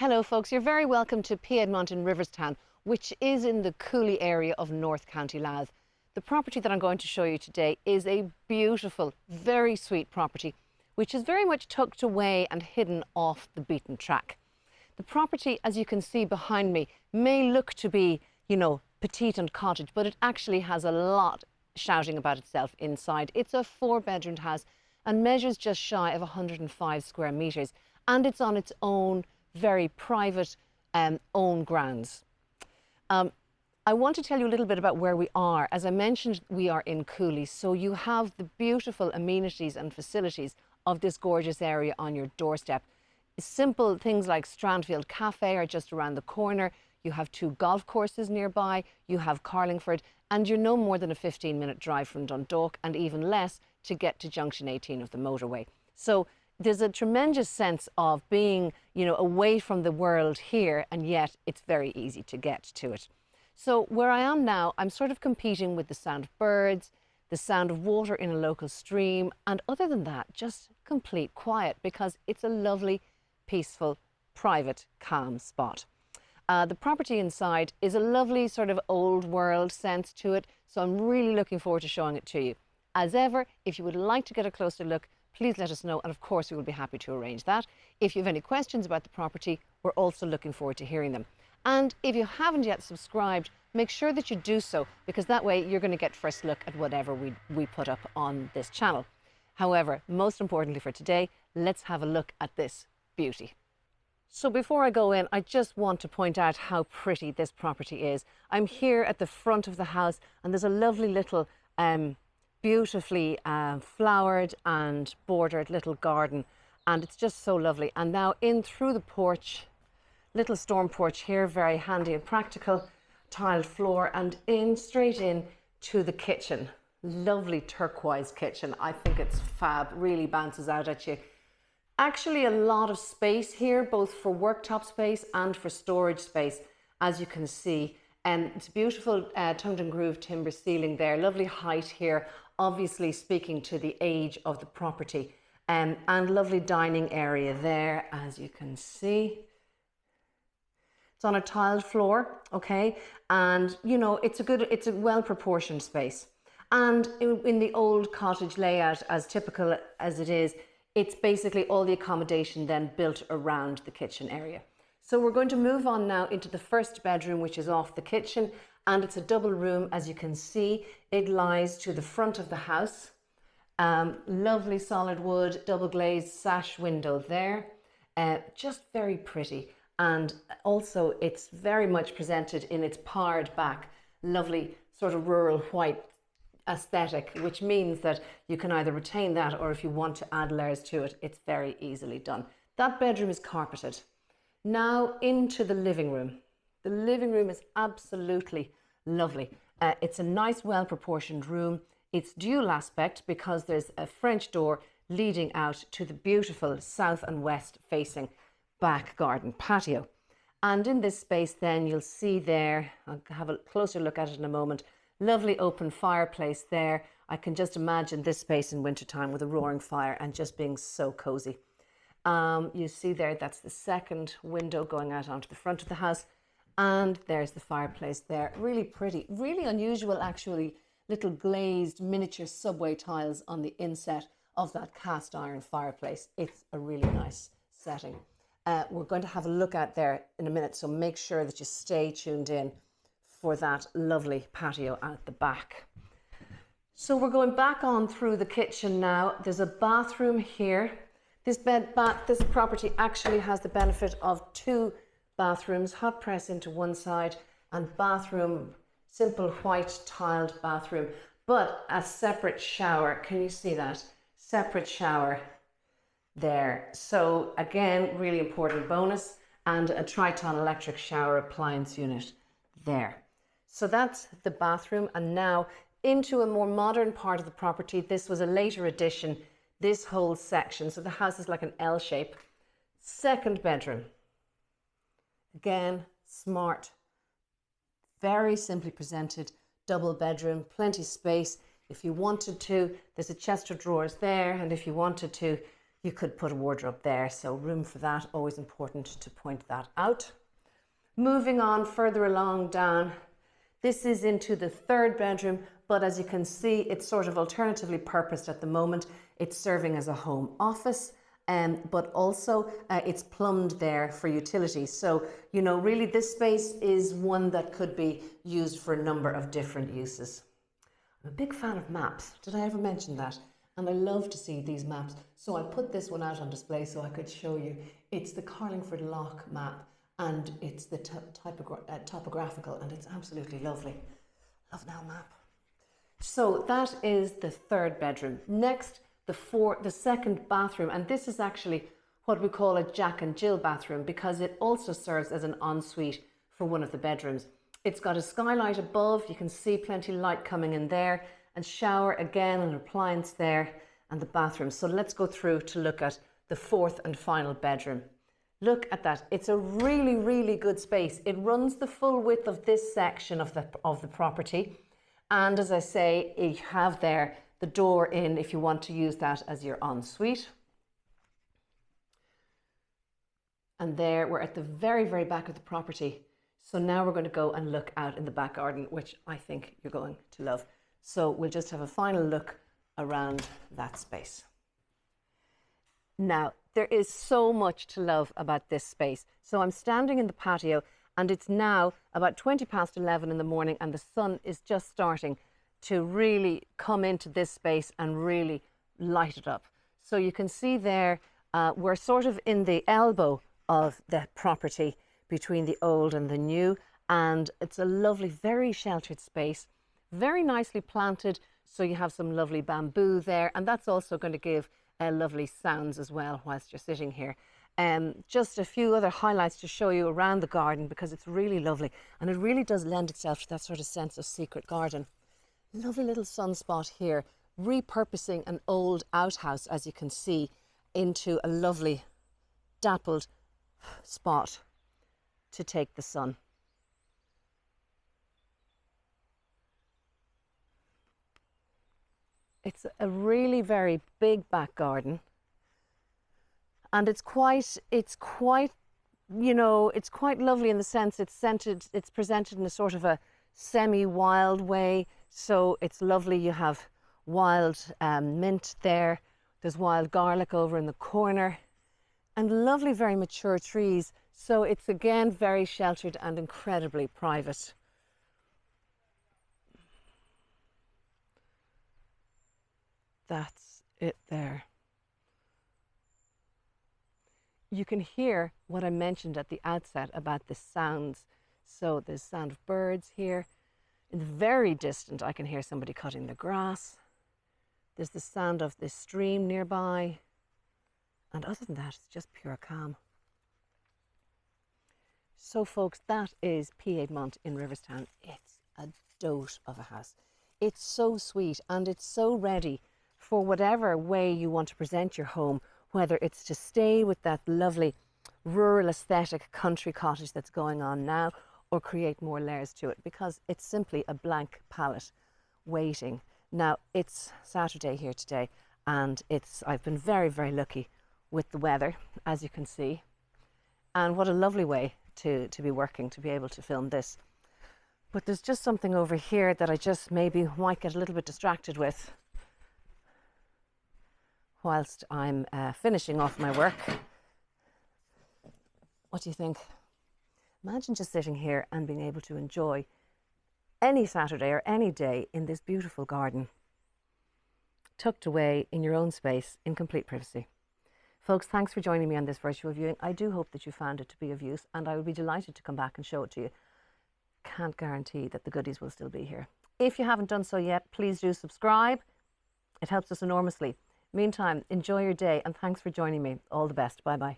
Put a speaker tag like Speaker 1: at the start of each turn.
Speaker 1: Hello folks, you're very welcome to Piedmont in Riverstown, which is in the Cooley area of North County Louth. The property that I'm going to show you today is a beautiful, very sweet property, which is very much tucked away and hidden off the beaten track. The property, as you can see behind me, may look to be, petite and cottage, but it actually has a lot shouting about itself inside. It's a 4-bedroomed house and measures just shy of 105 square metres, and it's on its own very private own grounds. I want to tell you a little bit about where we are. As I mentioned, we are in Cooley, so you have the beautiful amenities and facilities of this gorgeous area on your doorstep. Simple things like Strandfield Cafe are just around the corner. You have 2 golf courses nearby, you have Carlingford, and you're no more than a 15-minute drive from Dundalk, and even less to get to Junction 18 of the motorway. So there's a tremendous sense of being, away from the world here, and yet it's very easy to get to it. So where I am now, I'm sort of competing with the sound of birds, the sound of water in a local stream, and other than that, just complete quiet, because it's a lovely, peaceful, private, calm spot. The property inside is a lovely sort of old world sense to it, so I'm really looking forward to showing it to you. As ever, if you would like to get a closer look, please let us know, and of course we will be happy to arrange that. If you have any questions about the property, we're also looking forward to hearing them. And if you haven't yet subscribed, make sure that you do so, because that way you're going to get first look at whatever we put up on this channel. However, most importantly for today, let's have a look at this beauty. So before I go in, I just want to point out how pretty this property is. I'm here at the front of the house, and there's a lovely little beautifully flowered and bordered little garden, and it's just so lovely. And now in through the porch, little storm porch here, very handy and practical, tiled floor, and straight in to the kitchen. Lovely turquoise kitchen. I think it's fab, really bounces out at you. Actually a lot of space here, both for worktop space and for storage space, as you can see. And it's beautiful tongued and grooved timber ceiling there, lovely height here, obviously speaking to the age of the property, and lovely dining area there, as you can see. It's on a tiled floor, okay, and it's a well proportioned space. And in the old cottage layout, as typical as it is, it's basically all the accommodation then built around the kitchen area. So we're going to move on now into the first bedroom, which is off the kitchen, and it's a double room. As you can see, it lies to the front of the house. Lovely solid wood, double glazed sash window there, just very pretty. And also it's very much presented in its pared back, lovely sort of rural white aesthetic, which means that you can either retain that, or if you want to add layers to it, it's very easily done. That bedroom is carpeted. Now into the living room. The living room is absolutely lovely. It's a nice, well-proportioned room. It's dual aspect because there's a French door leading out to the beautiful south and west facing back garden patio. And in this space then you'll see there, I'll have a closer look at it in a moment, lovely open fireplace there. I can just imagine this space in wintertime with a roaring fire and just being so cozy. You see there, that's the second window going out onto the front of the house. And there's the fireplace there. Really pretty, really unusual actually, little glazed miniature subway tiles on the inset of that cast iron fireplace. It's a really nice setting. We're going to have a look at there in a minute, so make sure that you stay tuned in for that lovely patio out the back. So we're going back on through the kitchen now. There's a bathroom here. This property actually has the benefit of 2 bathrooms, hot press into one side, and bathroom, simple white tiled bathroom, but a separate shower. Can you see that? Separate shower there. So again, really important bonus, and a Triton electric shower appliance unit there. So that's the bathroom, and now into a more modern part of the property. This was a later addition, this whole section. So the house is like an L shape. Second bedroom. Again, smart, very simply presented, double bedroom, plenty space. If you wanted to, there's a chest of drawers there, and if you wanted to You could put a wardrobe there, so room for that, always important to point that out. Moving on further along down, this is into the third bedroom, but as you can see, it's sort of alternatively purposed at the moment. It's serving as a home office, but also it's plumbed there for utilities. So, you know, really this space is one that could be used for a number of different uses. I'm a big fan of maps. Did I ever mention that? And I love to see these maps. So I put this one out on display so I could show you. It's the Carlingford Lough map, and it's the topographical, and it's absolutely lovely. Love now map. So that is the third bedroom. Next, the second bathroom, and this is actually what we call a Jack and Jill bathroom because it also serves as an ensuite for one of the bedrooms. It's got a skylight above, you can see plenty of light coming in there, and shower again, an appliance there, and the bathroom. So let's go through to look at the fourth and final bedroom. Look at that. It's a really, really good space. It runs the full width of this section of the property. And as I say, you have there the door in if you want to use that as your ensuite. And there, we're at the very, very back of the property. So now we're going to go and look out in the back garden, which I think you're going to love. So we'll just have a final look around that space. Now, there is so much to love about this space. So I'm standing in the patio and it's now about 20 past 11 in the morning and the sun is just starting to really come into this space and really light it up. So you can see there, we're sort of in the elbow of the property between the old and the new, and it's a lovely, very sheltered space, very nicely planted. So you have some lovely bamboo there, and that's also going to give lovely sounds as well whilst you're sitting here. Just a few other highlights to show you around the garden because it's really lovely and it really does lend itself to that sort of sense of secret garden. Lovely little sunspot here, repurposing an old outhouse, as you can see, into a lovely dappled spot to take the sun. It's a really very big back garden, and it's quite, you know, it's quite lovely in the sense it's presented in a sort of a semi-wild way. So it's lovely. You have wild mint there. There's wild garlic over in the corner, and lovely, very mature trees. So it's again very sheltered and incredibly private. That's it there. You can hear what I mentioned at the outset about the sounds. So there's sound of birds here. In the very distant, I can hear somebody cutting the grass. There's the sound of the stream nearby. And other than that, it's just pure calm. So folks, that is Piedmont in Riverstown. It's a dote of a house. It's so sweet and it's so ready for whatever way you want to present your home, whether it's to stay with that lovely rural aesthetic country cottage that's going on now, or create more layers to it, because it's simply a blank palette waiting. Now, it's Saturday here today, and I've been very, very lucky with the weather, as you can see. And what a lovely way to be working, to be able to film this. But there's just something over here that I just maybe might get a little bit distracted with whilst I'm finishing off my work. What do you think? Imagine just sitting here and being able to enjoy any Saturday or any day in this beautiful garden, tucked away in your own space in complete privacy. Folks, thanks for joining me on this virtual viewing. I do hope that you found it to be of use, and I would be delighted to come back and show it to you. Can't guarantee that the goodies will still be here. If you haven't done so yet, please do subscribe. It helps us enormously. Meantime, enjoy your day, and thanks for joining me. All the best. Bye-bye.